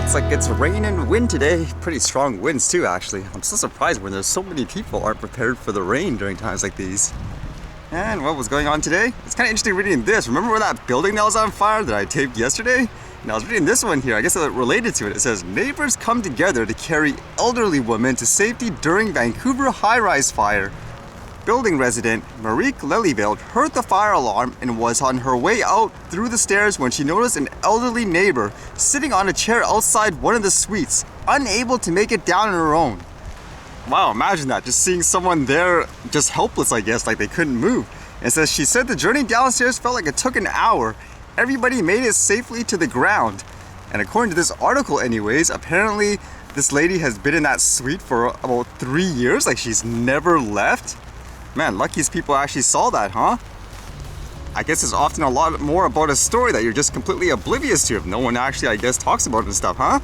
Looks like it's rain and wind today. Pretty strong winds too, actually. I'm so surprised when there's so many people aren't prepared for the rain during times like these. And what was going on today? It's kind of interesting reading this. Remember where that building that was on fire that I taped yesterday? And I was reading this one here. I guess it related to it. It says, neighbors come together to carry elderly women to safety during Vancouver high-rise fire. Building resident Marique Lelyveld heard the fire alarm and was on her way out through the stairs when she noticed an elderly neighbor sitting on a chair outside one of the suites, unable to make it down on her own. Wow, imagine that, just seeing someone there just helpless, I guess, like they couldn't move. And says she said the journey downstairs felt like it took an hour. Everybody made it safely to the ground. And according to this article anyways, apparently this lady has been in that suite for about 3 years, like she's never left. Man, luckiest people actually saw that, huh? I guess it's often a lot more about a story that you're just completely oblivious to if no one actually, I guess, talks about it and stuff, huh?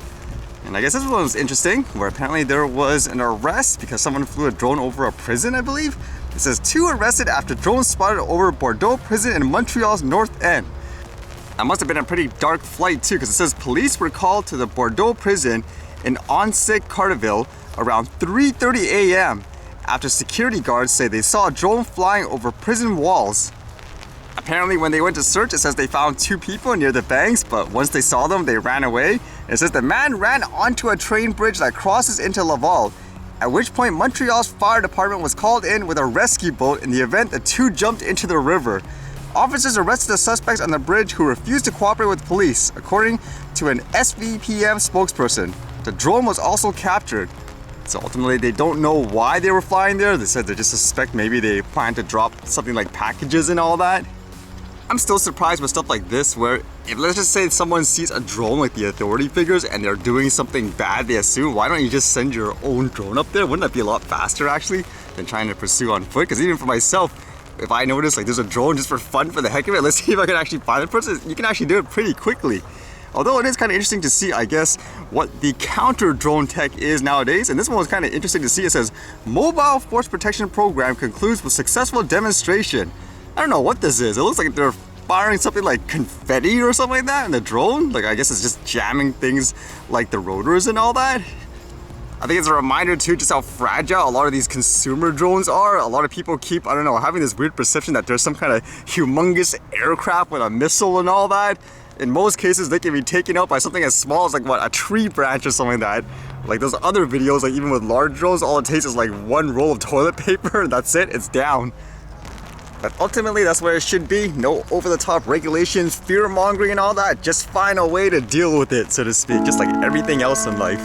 And I guess this one was interesting, where apparently there was an arrest because someone flew a drone over a prison, I believe. It says 2 arrested after drones spotted over Bordeaux prison in Montreal's north end. That must have been a pretty dark flight too, because it says police were called to the Bordeaux prison in Onsic-Carteville around 3:30 a.m. after security guards say they saw a drone flying over prison walls. Apparently when they went to search, it says they found 2 people near the banks, but once they saw them, they ran away. It says the man ran onto a train bridge that crosses into Laval, at which point Montreal's fire department was called in with a rescue boat in the event the 2 jumped into the river. Officers arrested the suspects on the bridge who refused to cooperate with police, according to an SVPM spokesperson. The drone was also captured. So ultimately they don't know why they were flying there. They said they just suspect maybe they plan to drop something like packages and all that. I'm still surprised with stuff like this where if let's just say someone sees a drone like the authority figures and they're doing something bad, they assume, why don't you just send your own drone up there? Wouldn't that be a lot faster actually than trying to pursue on foot? Because even for myself, if I notice like there's a drone just for fun, for the heck of it, let's see if I can actually find the person, you can actually do it pretty quickly. Although it is kind of interesting to see, I guess, what the counter drone tech is nowadays. And this one was kind of interesting to see. It says, Mobile Force Protection Program concludes with successful demonstration. I don't know what this is. It looks like they're firing something like confetti or something like that in the drone. Like, I guess it's just jamming things like the rotors and all that. I think it's a reminder too just how fragile a lot of these consumer drones are. A lot of people keep, I don't know, having this weird perception that there's some kind of humongous aircraft with a missile and all that. In most cases, they can be taken out by something as small as like what, a tree branch or something like that. Like those other videos, like even with large drones, all it takes is like 1 roll of toilet paper and that's it, it's down. But ultimately, that's where it should be. No over-the-top regulations, fear-mongering and all that. Just find a way to deal with it, so to speak, just like everything else in life.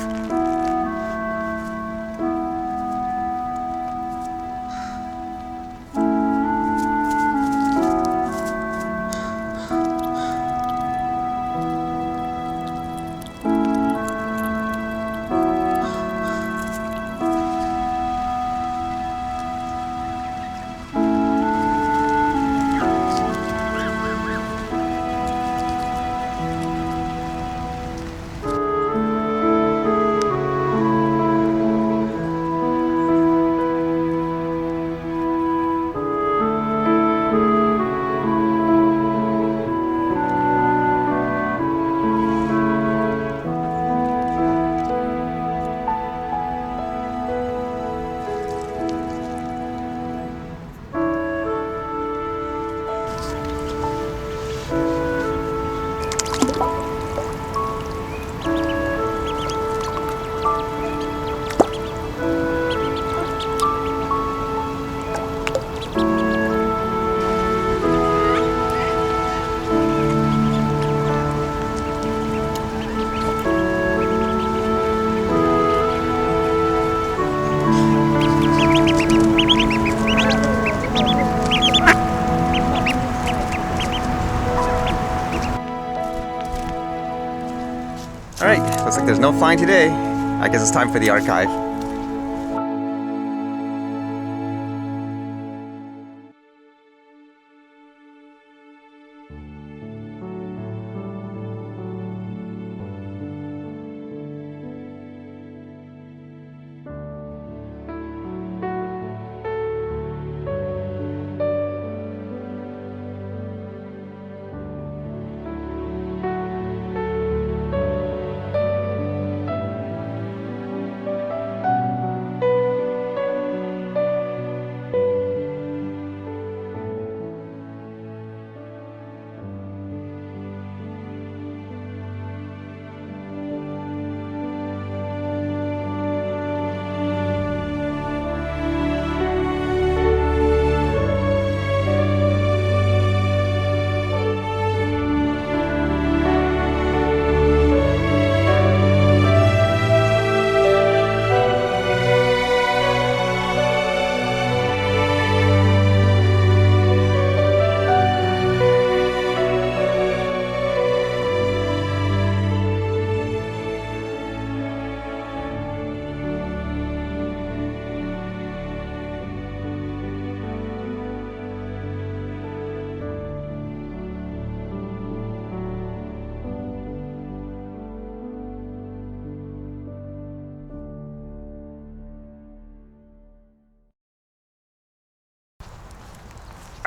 Alright, looks like there's no flying today. I guess it's time for the archive.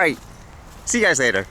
Alright, see you guys later.